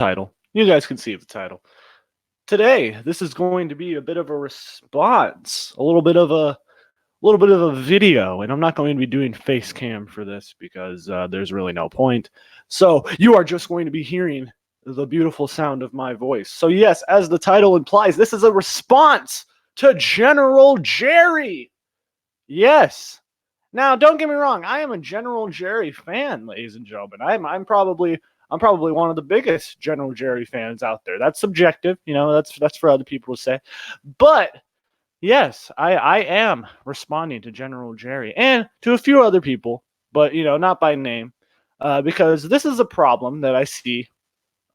title. You guys can see the title. Today, this is going to be a bit of a response, a little bit of a video, and I'm not going to be doing face cam for this because there's really no point. So you are just going to be hearing the beautiful sound of my voice. So yes, as the title implies, this is a response to General Gerry. Yes. Now, don't get me wrong. I am a General Gerry fan, ladies and gentlemen. I'm probably one of the biggest General Gerry fans out there. That's subjective, that's for other people to say. But yes, I am responding to General Gerry and to a few other people, but not by name, because this is a problem that I see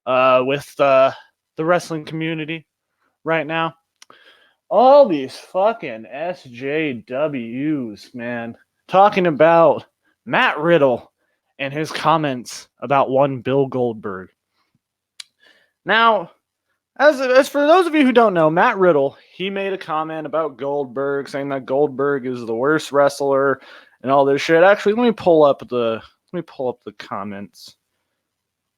with the wrestling community right now. All these fucking SJWs, man, talking about Matt Riddle and his comments about one Bill Goldberg. Now, as for those of you who don't know, Matt Riddle, he made a comment about Goldberg, saying that Goldberg is the worst wrestler and all this shit. Actually, let me pull up the comments.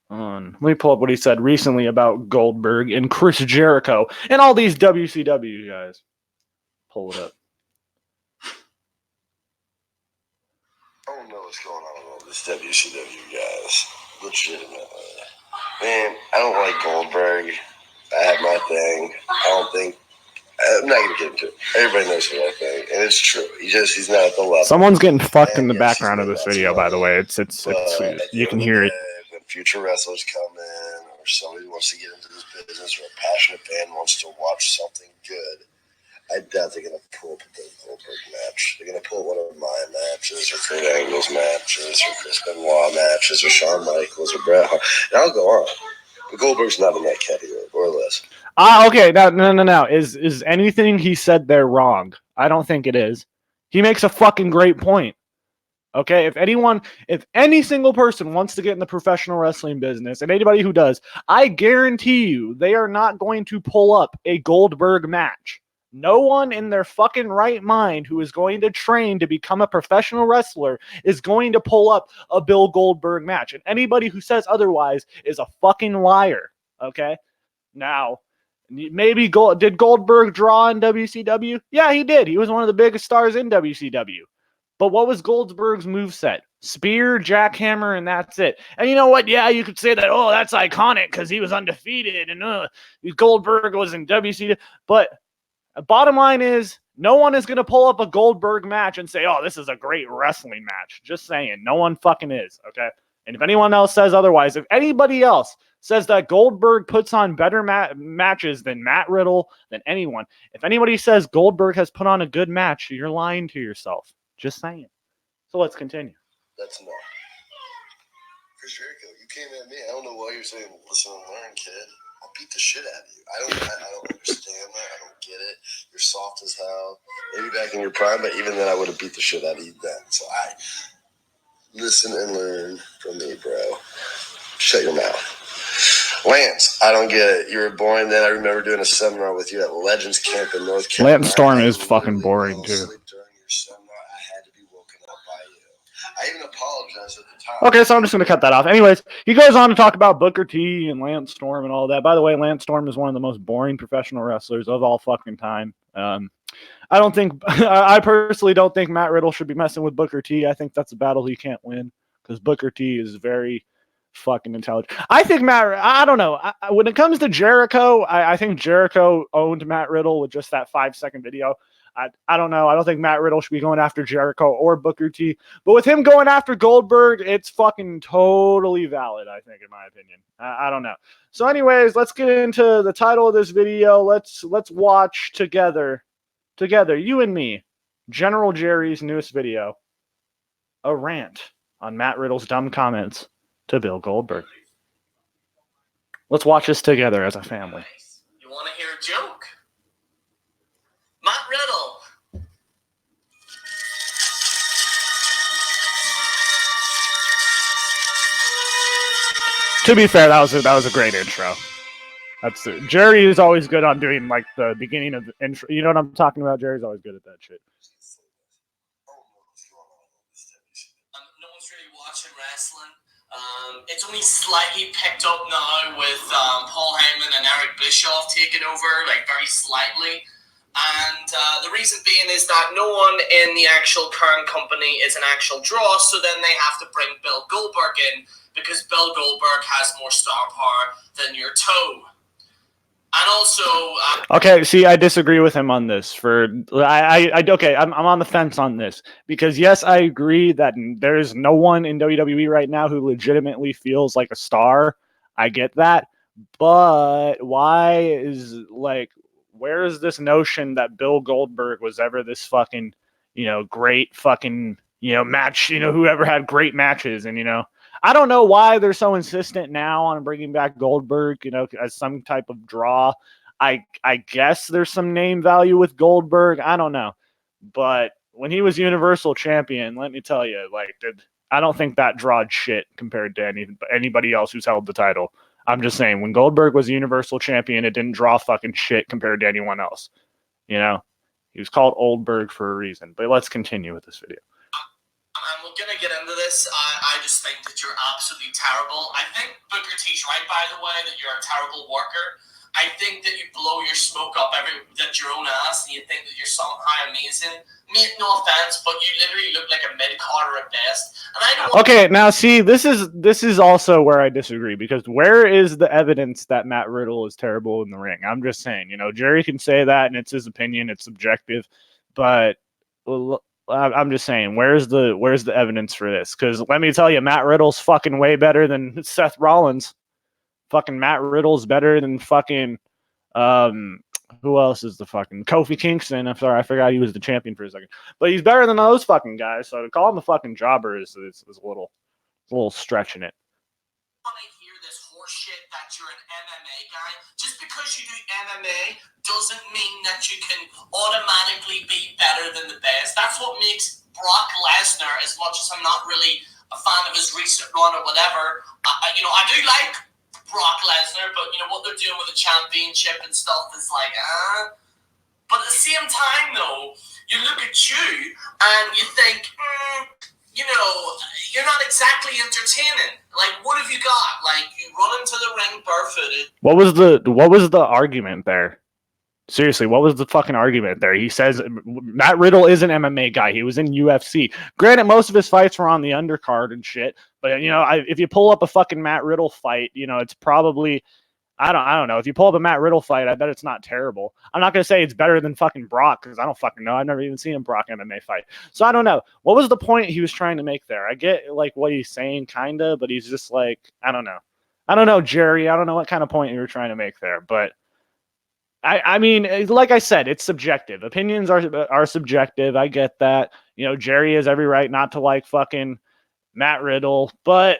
Let me pull up what he said recently about Goldberg and Chris Jericho and all these WCW guys. Pull it up. I don't know what's going on with all these WCW guys. Legitimately. Man, I don't like Goldberg. I have my thing. I'm not going to get into it. Everybody knows what I think, and it's true. He's not at the level. Someone's getting fucked in the background of this video, by the way. It's you can hear it. When future wrestlers come in, or somebody wants to get into this business, or a passionate fan wants to watch something good, I doubt they're going to pull up a Bill Goldberg match. They're going to pull one of my matches, or Kurt Angle's matches, or Chris Benoit matches, or Shawn Michaels, or Bret Hart. And I'll go on. But Goldberg's not in that category, or less. Okay. No. Is anything he said there wrong? I don't think it is. He makes a fucking great point. Okay, if any single person wants to get in the professional wrestling business, and anybody who does, I guarantee you they are not going to pull up a Goldberg match. No one in their fucking right mind who is going to train to become a professional wrestler is going to pull up a Bill Goldberg match. And anybody who says otherwise is a fucking liar. Okay? Now, maybe did Goldberg draw in WCW? Yeah, he did. He was one of the biggest stars in WCW. But what was Goldberg's moveset? Spear, jackhammer, and that's it. And you know what? Yeah, you could say that, oh, that's iconic because he was undefeated and Goldberg was in WCW. But bottom line is, no one is going to pull up a Goldberg match and say, oh, this is a great wrestling match. Just saying. No one fucking is, okay? And if anyone else says otherwise, if anybody else says that Goldberg puts on better matches than Matt Riddle, than anyone, if anybody says Goldberg has put on a good match, you're lying to yourself. Just saying. So let's continue. That's enough. Chris Jericho, you came at me. I don't know why you're saying, listen and learn, kid. I'll beat the shit out of you. I don't understand that. I don't get it. You're soft as hell. Maybe back in your prime, but even then I would have beat the shit out of you then. So listen and learn from me, bro. Shut your mouth. Lance, I don't get it. You were boring then. I remember doing a seminar with you at Legends Camp in North Carolina. Lance Storm is fucking boring, too. I even apologized at the time. Okay, so I'm just going to cut that off. Anyways, he goes on to talk about Booker T and Lance Storm and all that. By the way, Lance Storm is one of the most boring professional wrestlers of all fucking time. I personally don't think Matt Riddle should be messing with Booker T. I think that's a battle he can't win because Booker T is very fucking intelligent. I think I don't know. When it comes to Jericho, I think Jericho owned Matt Riddle with just that 5-second video. I don't know. I don't think Matt Riddle should be going after Jericho or Booker T. But with him going after Goldberg, it's fucking totally valid, I think, in my opinion. I don't know. So anyways, let's get into the title of this video. Let's watch together, you and me, General Gerry's newest video, a rant on Matt Riddle's dumb comments to Bill Goldberg. Let's watch this together as a family. You want to hear a joke? Matt Riddle. To be fair, that was a great intro. That's it. Gerry is always good on doing like the beginning of the intro. You know what I'm talking about? Gerry's always good at that shit. No one's really watching wrestling. It's only slightly picked up now with Paul Heyman and Eric Bischoff taking over, like very slightly. And the reason being is that no one in the actual current company is an actual draw, so then they have to bring Bill Goldberg in because Bill Goldberg has more star power than your toe. And also, okay, see, I disagree with him on this. I'm on the fence on this because yes, I agree that there's no one in WWE right now who legitimately feels like a star. I get that, but where is this notion that Bill Goldberg was ever this fucking, great fucking, match, whoever had great matches and. I don't know why they're so insistent now on bringing back Goldberg, as some type of draw. I guess there's some name value with Goldberg. I don't know. But when he was Universal Champion, let me tell you, I don't think that drawed shit compared to anybody else who's held the title. I'm just saying, when Goldberg was Universal Champion, it didn't draw fucking shit compared to anyone else. He was called Oldberg for a reason. But let's continue with this video. And we're going to get into this. I just think that you're absolutely terrible. I think Booker T's right, by the way, that you're a terrible worker. I think that you blow your smoke up that your own ass and you think that you're somehow amazing. Mate, no offense, but you literally look like a mid-carder at best. And I don't Okay, now see, this is also where I disagree because where is the evidence that Matt Riddle is terrible in the ring? I'm just saying, Gerry can say that and it's his opinion, it's subjective, but I'm just saying, where's the evidence for this? Because let me tell you, Matt Riddle's fucking way better than Seth Rollins. Fucking Matt Riddle's better than fucking who else is the fucking Kofi Kingston? I'm sorry, I forgot he was the champion for a second. But he's better than those fucking guys. So to call him a fucking jobber is a little stretching it. want to hear this horse shit that you're an MMA guy. Just because you do MMA doesn't mean that you can automatically be better than the best. That's what makes Brock Lesnar, as much as I'm not really a fan of his recent run or whatever, I do like Brock Lesnar, but what they're doing with the championship and stuff is like, But at the same time, though, you look at you and you think, you're not exactly entertaining. Like, what have you got? Like, you run into the ring barefooted. What was the argument there? Seriously, what was the fucking argument there? He says Matt Riddle is an MMA guy. He was in UFC. Granted, most of his fights were on the undercard and shit. But if you pull up a fucking Matt Riddle fight, it's probably I don't know. If you pull up a Matt Riddle fight, I bet it's not terrible. I'm not gonna say it's better than fucking Brock because I don't fucking know. I've never even seen a Brock MMA fight, so I don't know. What was the point he was trying to make there? I get like what he's saying, kinda, but he's just like I don't know, Gerry. I don't know what kind of point you were trying to make there, but. I mean, like I said, it's subjective. Opinions are subjective. I get that. Gerry has every right not to like fucking Matt Riddle, but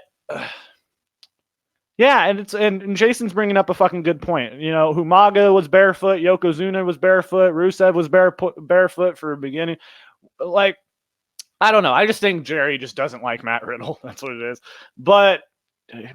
yeah, and Jason's bringing up a fucking good point. Humaga was barefoot, Yokozuna was barefoot, Rusev was barefoot for a beginning. Like, I don't know. I just think Gerry just doesn't like Matt Riddle. That's what it is. But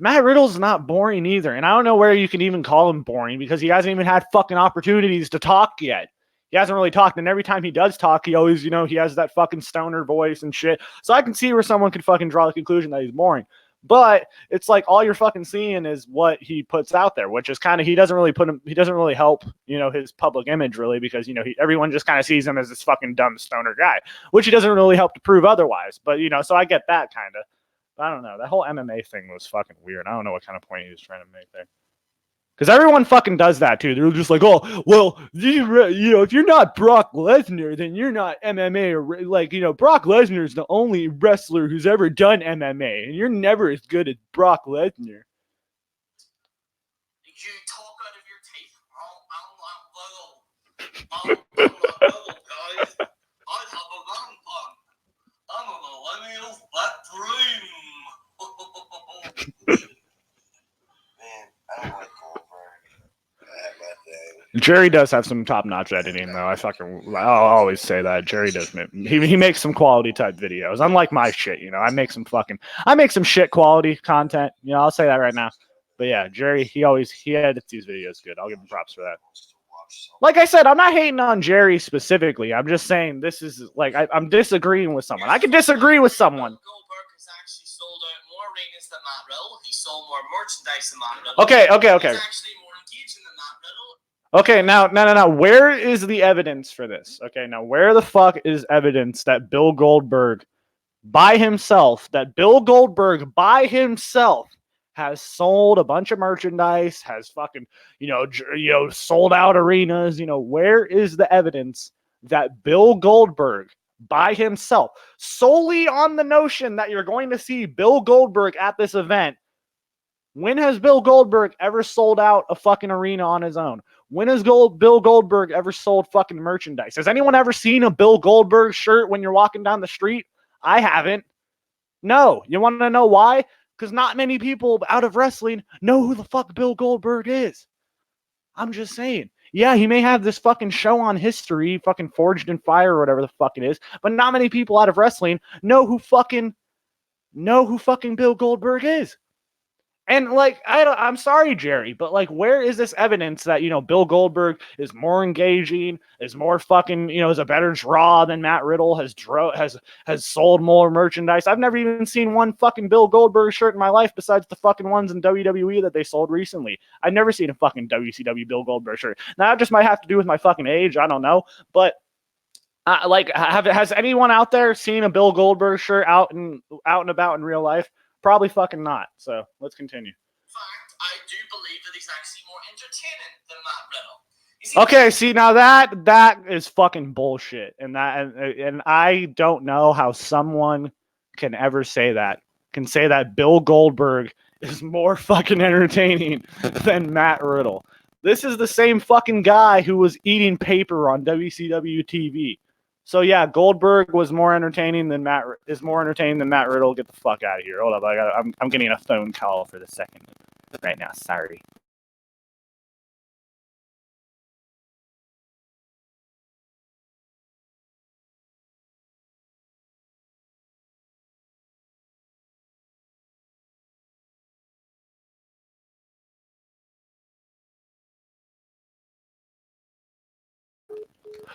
Matt Riddle's not boring either. And I don't know where you can even call him boring because he hasn't even had fucking opportunities to talk yet. He hasn't really talked. And every time he does talk, he always, he has that fucking stoner voice and shit. So I can see where someone could fucking draw the conclusion that he's boring. But it's like all you're fucking seeing is what he puts out there, which is kind of, he doesn't really help, his public image really because, everyone just kind of sees him as this fucking dumb stoner guy, which he doesn't really help to prove otherwise. But, so I get that kind of. I don't know. That whole MMA thing was fucking weird. I don't know what kind of point he was trying to make there. Because everyone fucking does that too. They're just like, oh, well, if you're not Brock Lesnar, then you're not MMA. Or Brock Lesnar is the only wrestler who's ever done MMA, and you're never as good as Brock Lesnar. You talk out of your teeth. I'm little, guys. I have a vampire. I'm a millennial fat dream. Man, I don't like Goldberg. I have my thing. Gerry does have some top-notch editing, though. I'll always say that. Gerry does. He makes some quality type videos. Unlike my shit, I make some shit quality content. I'll say that right now. But yeah, Gerry, he edits these videos good. I'll give him props for that. Like I said, I'm not hating on Gerry specifically. I'm just saying this is like I'm disagreeing with someone. I can disagree with someone. Goldberg has actually sold out more arenas than Matt Riddle. He sold more merchandise than Matt Riddle. Okay. He's actually more engaging than Matt Riddle. Okay, now, where is the evidence for this? Okay, now where the fuck is evidence that Bill Goldberg by himself has sold a bunch of merchandise, has fucking, sold out arenas, where is the evidence that Bill Goldberg by himself, solely on the notion that you're going to see Bill Goldberg at this event? When has Bill Goldberg ever sold out a fucking arena on his own? When has Bill Goldberg ever sold fucking merchandise? Has anyone ever seen a Bill Goldberg shirt when you're walking down the street? I haven't. No. You want to know why? Because not many people out of wrestling know who the fuck Bill Goldberg is. I'm just saying. Yeah, he may have this fucking show on History, fucking Forged in Fire or whatever the fuck it is, but not many people out of wrestling know who fucking Bill Goldberg is. And I'm sorry, Gerry, but where is this evidence that Bill Goldberg is more engaging, is more fucking is a better draw than Matt Riddle, has sold more merchandise? I've never even seen one fucking Bill Goldberg shirt in my life besides the fucking ones in WWE that they sold recently. I've never seen a fucking WCW Bill Goldberg shirt. Now that just might have to do with my fucking age. I don't know, but has anyone out there seen a Bill Goldberg shirt out and about in real life? Probably fucking not. So let's continue. In fact, I do believe that he's actually more entertaining than Matt Riddle. Okay, see, now that is fucking bullshit, and I don't know how someone can ever say that Bill Goldberg is more fucking entertaining than Matt Riddle. This is the same fucking guy who was eating paper on WCW TV. So yeah, Goldberg was more entertaining than Matt Riddle. Get the fuck out of here. Hold up, I'm getting a phone call for the second right now. Sorry.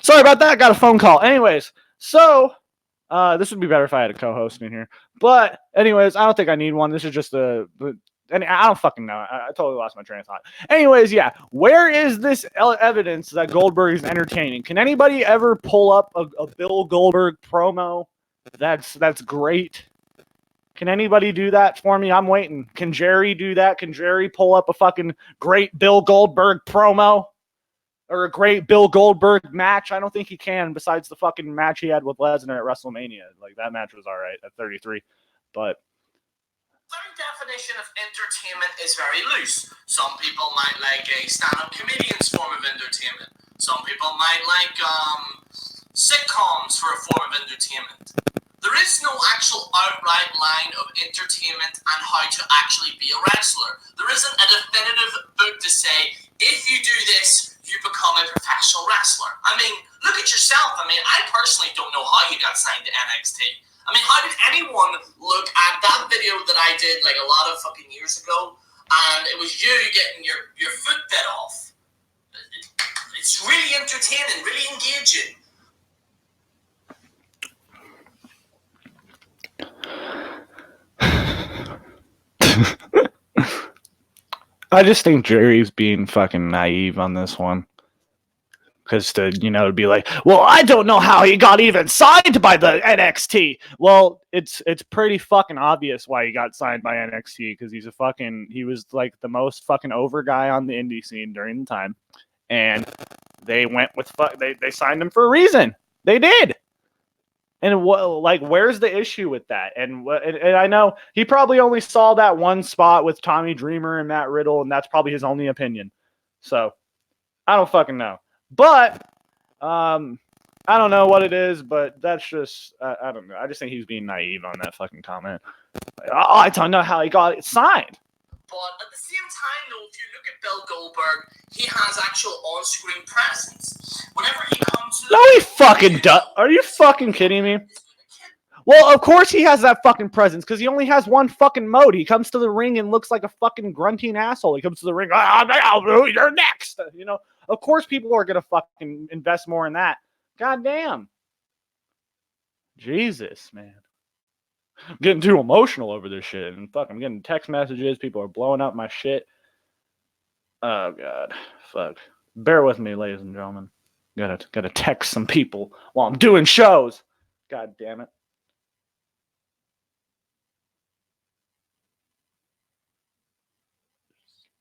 Sorry about that. I got a phone call. Anyways, so this would be better if I had a co-host in here. But anyways, I don't think I need one. This is just I don't fucking know. I totally lost my train of thought. Anyways, yeah. Where is this evidence that Goldberg is entertaining? Can anybody ever pull up a Bill Goldberg promo that's great? Can anybody do that for me? I'm waiting. Can Gerry do that? Can Gerry pull up a fucking great Bill Goldberg promo? Or a great Bill Goldberg match? I don't think he can, besides the fucking match he had with Lesnar at WrestleMania. That match was all right at 33. But the very definition of entertainment is very loose. Some people might like a stand-up comedian's form of entertainment. Some people might like sitcoms for a form of entertainment. There is no actual outright line of entertainment and how to actually be a wrestler. There isn't a definitive book to say, if you do this, you become a professional wrestler. I mean, look at yourself. I mean, I personally don't know how you got signed to NXT. I mean, how did anyone look at that video that I did a lot of fucking years ago, and it was you getting your foot bit off? It's really entertaining, really engaging. I just think Gerry's being fucking naive on this one. Because to be like, well, I don't know how he got even signed by the NXT. Well, it's pretty fucking obvious why he got signed by NXT, because he was the most fucking over guy on the indie scene during the time, and they went with they signed him for a reason. They did. And where's the issue with that? And I know he probably only saw that one spot with Tommy Dreamer and Matt Riddle, and that's probably his only opinion. So I don't fucking know. But I don't know what it is, but that's just I don't know. I just think he's being naive on that fucking comment. I don't know how he got it signed. But at the same time, though, if you look at Bill Goldberg, he has actual on-screen presence. Whenever he comes to no, he fucking does. Are you fucking kidding me? Well, of course he has that fucking presence, because he only has one fucking mode. He comes to the ring and looks like a fucking grunting asshole. He comes to the ring, you're next. Of course people are going to fucking invest more in that. God damn. Jesus, man. I'm getting too emotional over this shit. And fuck, I'm getting text messages. People are blowing up my shit. Oh god, fuck. Bear with me, ladies and gentlemen. Gotta text some people while I'm doing shows. God damn it.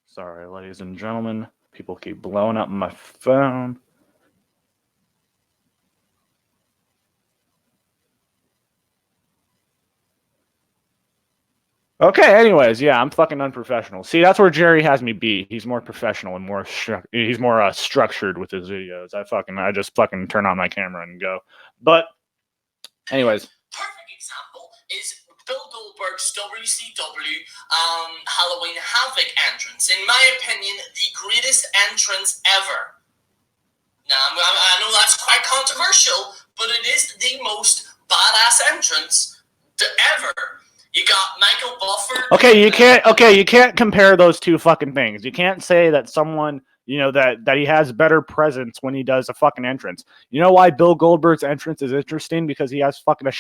Sorry, ladies and gentlemen. People keep blowing up my phone. Okay, anyways, yeah, I'm fucking unprofessional. See, that's where Gerry has me beat. He's more professional and he's more structured with his videos. I just fucking turn on my camera and go. But anyways, perfect example is Bill Goldberg's WCW Halloween Havoc entrance. In my opinion, the greatest entrance ever. Now, I know that's quite controversial, but it is the most badass entrance ever. You got Michael Buffer. Okay, you can't compare those two fucking things. You can't say that someone, that he has better presence when he does a fucking entrance. You know why Bill Goldberg's entrance is interesting? Because he has fucking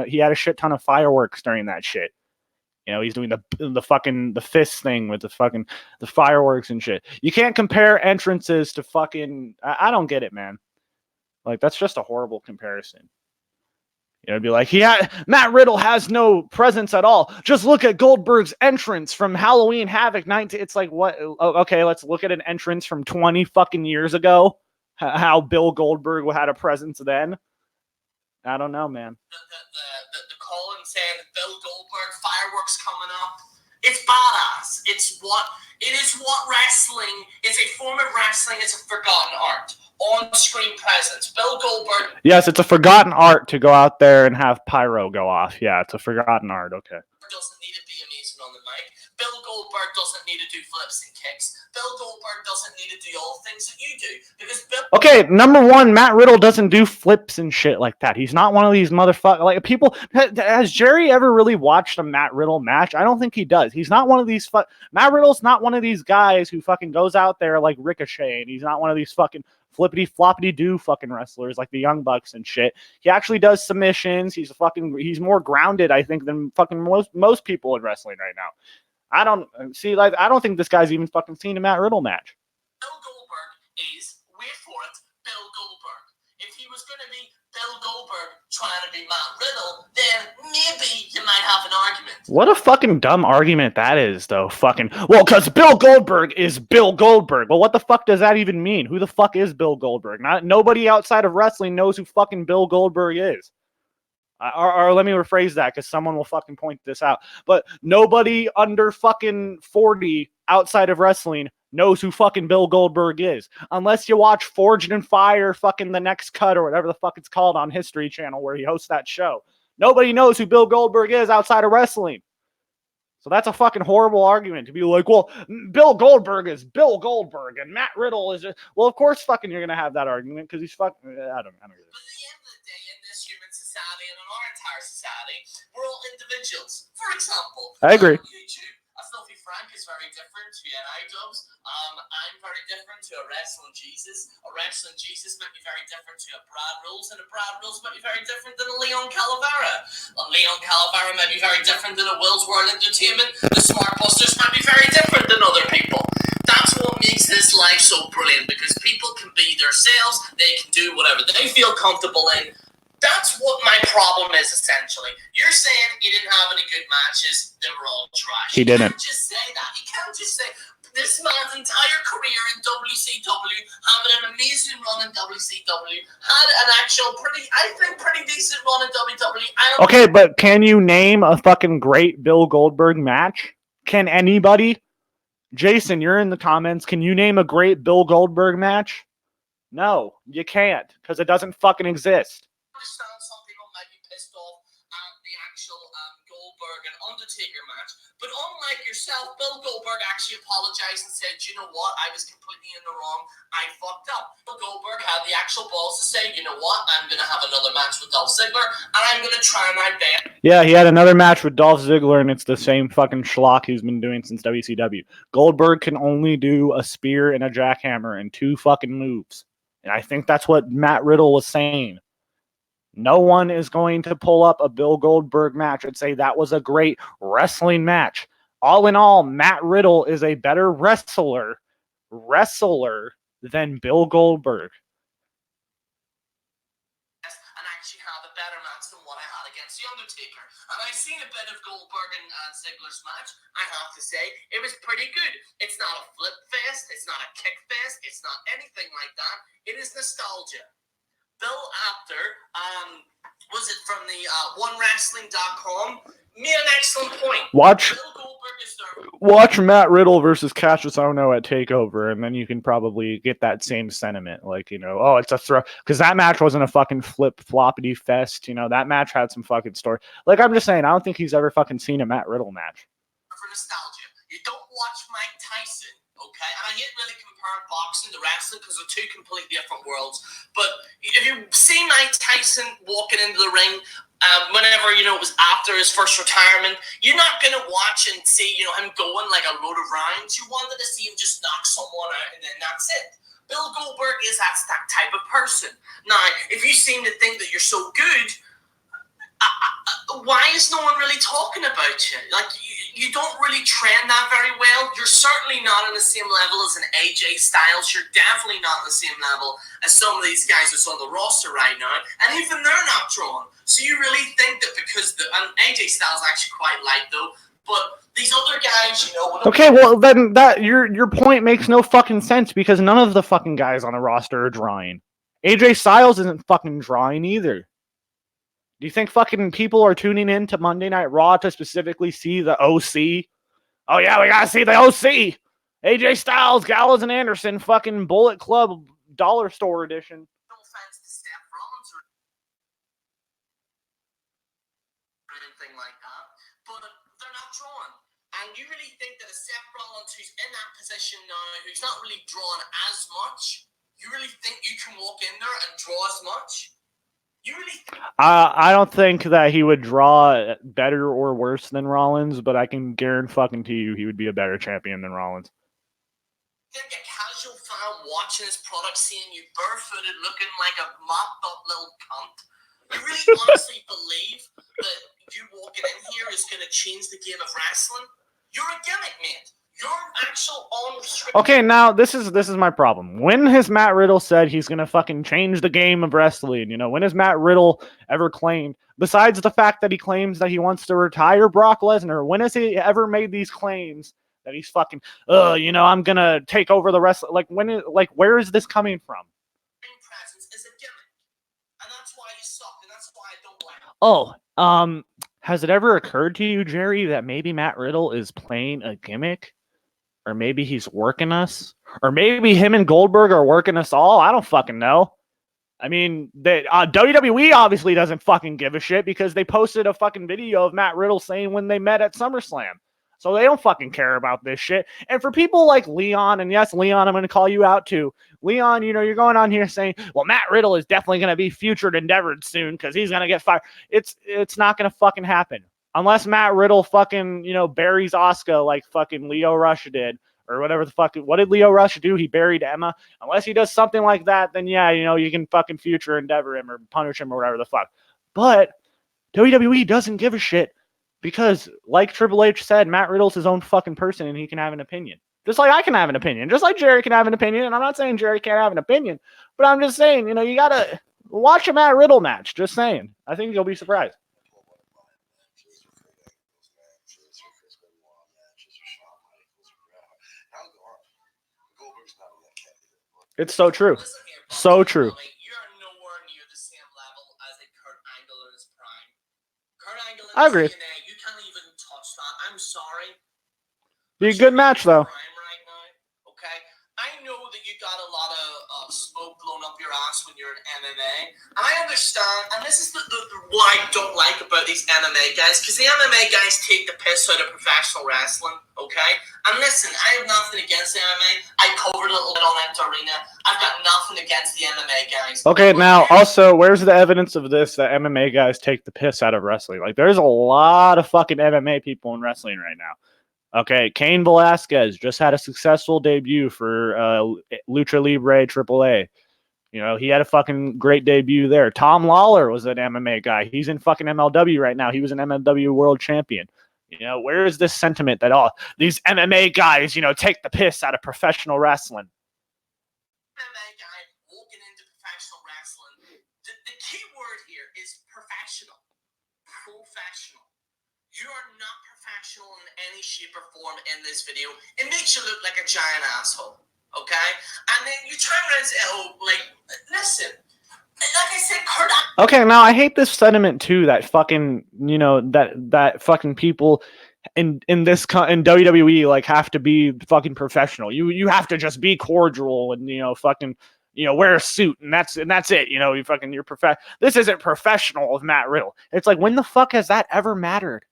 he had a shit ton of fireworks during that shit. He's doing the fist thing with the fireworks and shit. You can't compare entrances to fucking. I don't get it, man. Like, that's just a horrible comparison. It'd be like, Matt Riddle has no presence at all. Just look at Goldberg's entrance from Halloween Havoc 19. It's like, what? Okay, let's look at an entrance from 20 fucking years ago. How Bill Goldberg had a presence then. I don't know, man. The call and saying Bill Goldberg fireworks coming up. It's badass. It is what wrestling is. A form of wrestling. It's a forgotten art. On-screen presence. Bill Goldberg. Yes, it's a forgotten art to go out there and have pyro go off. Yeah, it's a forgotten art. Okay. Doesn't need to be amazing on the mic. Bill Goldberg doesn't need to do flips and kicks. Bill Goldberg doesn't need to do all the things that you do. Because okay, number one, Matt Riddle doesn't do flips and shit like that. He's not one of these motherfuckers. Like, people, has Gerry ever really watched a Matt Riddle match? I don't think he does. He's not one of these Matt Riddle's not one of these guys who fucking goes out there like Ricochet, and he's not one of these fucking flippity floppity do fucking wrestlers like the Young Bucks and shit. He actually does submissions. He's more grounded, I think, than fucking most people in wrestling right now. I don't think this guy's even fucking seen a Matt Riddle match. Bill Goldberg is, wait for it, Bill Goldberg. If he was going to be Bill Goldberg trying to be Matt Riddle, then maybe you might have an argument. What a fucking dumb argument that is, though. Because Bill Goldberg is Bill Goldberg. Well, what the fuck does that even mean? Who the fuck is Bill Goldberg? Nobody outside of wrestling knows who fucking Bill Goldberg is. Or let me rephrase that, because someone will fucking point this out. But nobody under fucking 40 outside of wrestling knows who fucking Bill Goldberg is. Unless you watch Forged in Fire, fucking The Next Cut, or whatever the fuck it's called on History Channel, where he hosts that show. Nobody knows who Bill Goldberg is outside of wrestling. So that's a fucking horrible argument to be like, well, Bill Goldberg is Bill Goldberg and Matt Riddle is just... Well, of course fucking you're going to have that argument, because he's fucking... I don't get it. But at the end of the day, in this human society and in our entire society, we're all individuals. For example, I agree. YouTube. A Filthy Frank is very different to NI dubs. I'm very different to a Wrestling Jesus. A Wrestling Jesus might be very different to a Brad Rules, and a Brad Rules might be very different than a Leon Calavera. A Leon Calavera might be very different than a Will's World Entertainment. The Smart Busters might be very different than other people. That's what makes this life so brilliant, because people can be themselves. They can do whatever they feel comfortable in. That's what my problem is, essentially. You're saying you didn't have any good matches, they were all trash. He didn't. You can't just say that. You can't just say this man's entire career in WCW, having an amazing run in WCW, had an actual pretty decent run in WWE. Okay, but can you name a fucking great Bill Goldberg match? Can anybody? Jason, you're in the comments. Can you name a great Bill Goldberg match? No, you can't, because it doesn't fucking exist. I understand some people might be pissed off at the actual Goldberg and Undertaker match, but unlike yourself, Bill Goldberg actually apologized and said, you know what, I was completely in the wrong, I fucked up. Bill Goldberg had the actual balls to say, you know what, I'm going to have another match with Dolph Ziggler, and I'm going to try my best. Yeah, he had another match with Dolph Ziggler, and it's the same fucking schlock he's been doing since WCW. Goldberg can only do a spear and a jackhammer and 2 fucking moves. And I think that's what Matt Riddle was saying. No one is going to pull up a Bill Goldberg match and say that was a great wrestling match. All in all, Matt Riddle is a better wrestler than Bill Goldberg. And actually have a better match than what I had against The Undertaker. And I've seen a bit of Goldberg and Ziggler's match. I have to say, it was pretty good. It's not a flip fest. It's not a kick fest. It's not anything like that. It is nostalgia. Bill Apter, was it from the OneWrestling.com, made an excellent point. Watch Bill Goldberg is there. Watch Matt Riddle versus Cassius Ohno at TakeOver, and then you can probably get that same sentiment. Like, you know, oh, it's a throw. Because that match wasn't a fucking flip-floppity fest. You know, that match had some fucking story. Like, I'm just saying, I don't think he's ever fucking seen a Matt Riddle match. For nostalgia. You don't watch Mike Tyson, okay? And I hate really comparing boxing to wrestling because they're two completely different worlds. But if you see Mike Tyson walking into the ring, whenever, you know, it was after his first retirement, you're not going to watch and see, you know, him going like a load of rounds. You wanted to see him just knock someone out and then that's it. Bill Goldberg is that type of person. Now, if you seem to think that you're so good, why is no one really talking about you? Like, you don't really train that very well. You're certainly not on the same level as an AJ Styles. You're definitely not on the same level as some of these guys that's on the roster right now. And even they're not drawn. So you really think that because and AJ Styles I actually quite like though, but these other guys, you know. Okay, well then that your point makes no fucking sense because none of the fucking guys on the roster are drawing. AJ Styles isn't fucking drawing either. Do you think fucking people are tuning in to Monday Night Raw to specifically see the OC? Oh yeah, we gotta see the OC. AJ Styles, Gallows and Anderson, fucking Bullet Club Dollar Store edition. No offense to Seth Rollins or anything like that, but they're not drawn. And you really think that a Seth Rollins who's in that position now, who's not really drawn as much, you really think you can walk in there and draw as much? You really think? I don't think that he would draw better or worse than Rollins, but I can guarantee you he would be a better champion than Rollins. Think a casual fan watching his product, seeing you barefooted, looking like a mopped up little cunt. You really honestly believe that you walking in here is going to change the game of wrestling? You're a gimmick, mate. You're actual on-script. Okay, now this is my problem. When has Matt Riddle said he's gonna fucking change the game of wrestling? You know, when has Matt Riddle ever claimed, besides the fact that he claims that he wants to retire Brock Lesnar, when has he ever made these claims that he's fucking, you know, I'm gonna take over the wrestling? Like, where is this coming from? Presence is a gimmick, and that's why you suck, and that's why I don't like it. Has it ever occurred to you, Gerry, that maybe Matt Riddle is playing a gimmick? Or maybe he's working us. Or maybe him and Goldberg are working us all. I don't fucking know. I mean, WWE obviously doesn't fucking give a shit because they posted a fucking video of Matt Riddle saying when they met at SummerSlam. So they don't fucking care about this shit. And for people like Leon, and yes, Leon, I'm going to call you out too. Leon, you know, you're going on here saying, well, Matt Riddle is definitely going to be featured endeavored soon because he's going to get fired. It's not going to fucking happen. Unless Matt Riddle fucking, you know, buries Asuka like fucking Leo Rush did. Or whatever the fuck. What did Leo Rush do? He buried Emma. Unless he does something like that, then yeah, you know, you can fucking future endeavor him or punish him or whatever the fuck. But WWE doesn't give a shit because, like Triple H said, Matt Riddle's his own fucking person and he can have an opinion. Just like I can have an opinion. Just like Gerry can have an opinion. And I'm not saying Gerry can't have an opinion, but I'm just saying, you know, you gotta watch a Matt Riddle match. Just saying. I think you'll be surprised. It's so true. So true. You're nowhere near the same level as a Kurt Angle in his prime. Kurt Angle in I agree. TNA, you can't even touch that. I'm sorry. Be a good match though. Right now, okay? I know that you got a lot of smoke blown up your ass when you're in MMA, and I understand. And this is what I don't like about these MMA guys, because the MMA guys take the piss out of professional wrestling. Okay? And listen, I have nothing against the MMA. I covered a little bit on Empty Arena. I've got nothing against the MMA guys. Okay, now also, where's the evidence of this that MMA guys take the piss out of wrestling? Like, there's a lot of fucking MMA people in wrestling right now. Okay, Cain Velasquez just had a successful debut for Lucha Libre AAA. You know, he had a fucking great debut there. Tom Lawler was an MMA guy. He's in fucking MLW right now. He was an MLW world champion. You know, where is this sentiment that, oh, these MMA guys, you know, take the piss out of professional wrestling? MMA guy walking into professional wrestling. The key word here is professional. Professional. You are not professional in any shape or form in this video. It makes you look like a giant asshole. Okay? And then you turn around and say, oh, like, listen, like I said, Kurt. Okay, now I hate this sentiment too, that fucking, you know, that fucking people in WWE like have to be fucking professional. You have to just be cordial and, you know, fucking, you know, wear a suit and that's it. You know, you're This isn't professional with Matt Riddle. It's like, when the fuck has that ever mattered?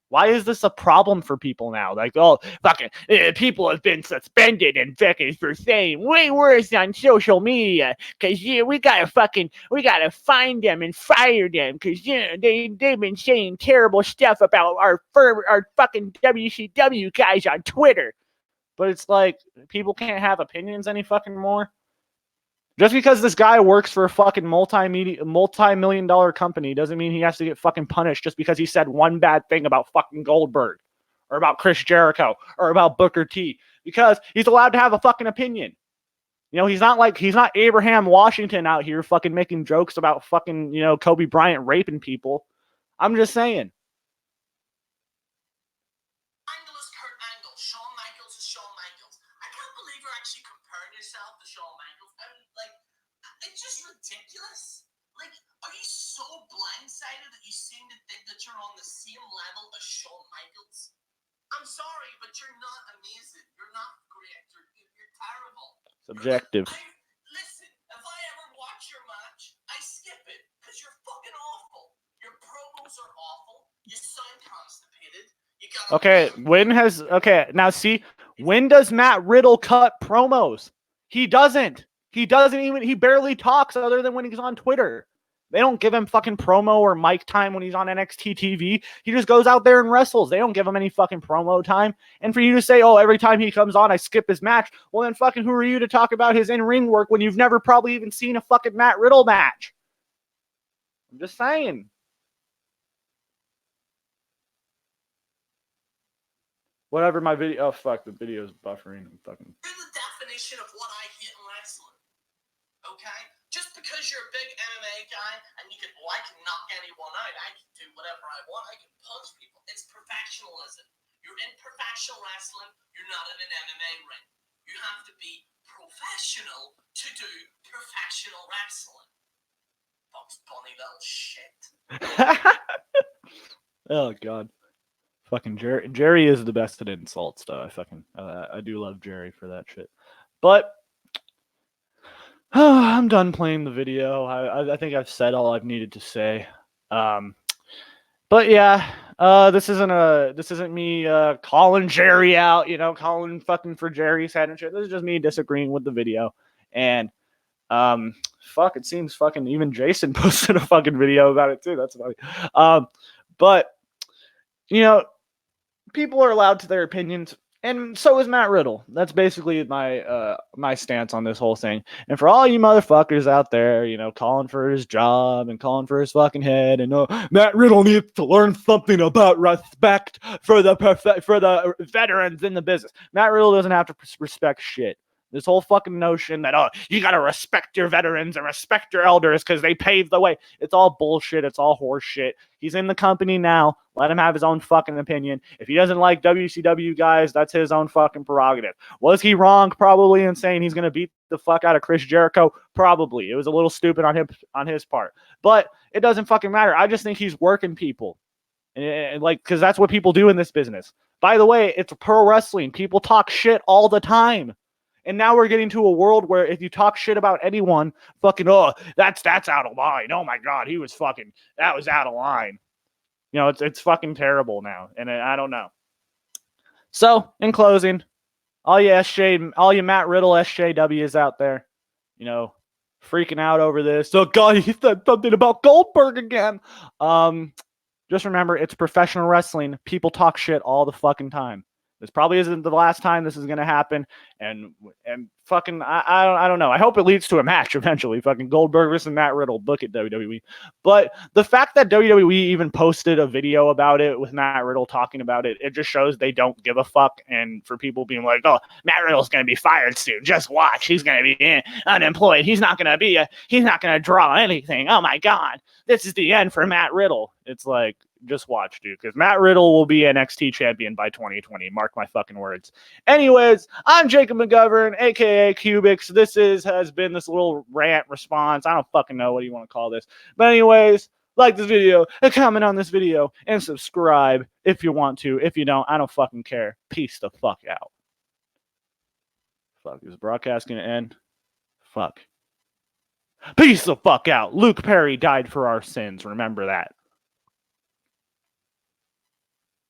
Why is this a problem for people now? Like, oh, fucking people have been suspended and fucking for saying way worse on social media because we gotta find them and fire them because they've been saying terrible stuff about our fucking WCW guys on Twitter. But it's like, people can't have opinions any fucking more. Just because this guy works for a fucking multi-million-dollar company doesn't mean he has to get fucking punished just because he said one bad thing about fucking Goldberg or about Chris Jericho or about Booker T. Because he's allowed to have a fucking opinion. You know, he's not Abraham Washington out here fucking making jokes about fucking, you know, Kobe Bryant raping people. I'm just saying. Angle is Kurt Angle. Shawn Michaels is Shawn Michaels. I can't believe you're actually comparing yourself to Shawn Michaels. I mean, like, it's just ridiculous. Like, are you so blindsided that you seem to think that you're on the same level as Shawn Michaels? I'm sorry, but you're not amazing. You're not great. You're terrible. Subjective. Listen, if I ever watch your match, I skip it because you're fucking awful. Your promos are awful. You sound constipated. Now see, when does Matt Riddle cut promos? He doesn't. He barely talks other than when he's on Twitter. They don't give him fucking promo or mic time when he's on NXT TV. He just goes out there and wrestles. They don't give him any fucking promo time. And for you to say, oh, every time he comes on, I skip his match. Well, then fucking who are you to talk about his in-ring work when you've never probably even seen a fucking Matt Riddle match? I'm just saying. Whatever my video. Oh, fuck. The video's buffering. I'm fucking. You're the definition of what I hate in wrestling. Okay? Just because you're a big MMA guy and I can knock anyone out, I can do whatever I want, I can punch people. It's professionalism. You're in professional wrestling, you're not in an MMA ring. You have to be professional to do professional wrestling. Bugs Bunny little shit. Oh, God. Fucking Gerry is the best at insults, though. I do love Gerry for that shit. But I'm done playing the video. I think I've said all I've needed to say. But yeah, this isn't me calling Gerry out, you know, calling fucking for Gerry's head and shit. This is just me disagreeing with the video. And fuck, it seems fucking even Jason posted a fucking video about it too. That's funny. But you know, people are allowed to their opinions. And so is Matt Riddle. That's basically my stance on this whole thing. And for all you motherfuckers out there, you know, calling for his job and calling for his fucking head, and Matt Riddle needs to learn something about respect for the veterans in the business. Matt Riddle doesn't have to respect shit. This whole fucking notion that, oh, you gotta respect your veterans and respect your elders because they paved the way. It's all bullshit. It's all horse shit. He's in the company now. Let him have his own fucking opinion. If he doesn't like WCW guys, that's his own fucking prerogative. Was he wrong? Probably, in saying he's gonna beat the fuck out of Chris Jericho? Probably. It was a little stupid on his part. But it doesn't fucking matter. I just think he's working people. And like, because that's what people do in this business. By the way, it's pro wrestling. People talk shit all the time. And now we're getting to a world where if you talk shit about anyone, fucking, oh, that's out of line. Oh my God, that was out of line. You know, it's fucking terrible now. And I don't know. So, in closing, all you Matt Riddle SJWs out there, you know, freaking out over this. Oh God, he said something about Goldberg again. Just remember, it's professional wrestling. People talk shit all the fucking time. This probably isn't the last time this is going to happen. And fucking, I don't know. I hope it leads to a match eventually. Fucking Goldberg versus Matt Riddle. Book it, WWE. But the fact that WWE even posted a video about it with Matt Riddle talking about it, it just shows they don't give a fuck. And for people being like, oh, Matt Riddle's going to be fired soon. Just watch. He's going to be unemployed. He's not going to draw anything. Oh my God. This is the end for Matt Riddle. It's like, just watch, dude, because Matt Riddle will be NXT champion by 2020. Mark my fucking words. Anyways, I'm Jacob McGovern, aka Cubics. This has been this little rant response. I don't fucking know what you want to call this. But anyways, like this video, comment on this video, and subscribe if you want to. If you don't, I don't fucking care. Peace the fuck out. Fuck, is the broadcast gonna end? Fuck. Peace the fuck out. Luke Perry died for our sins. Remember that.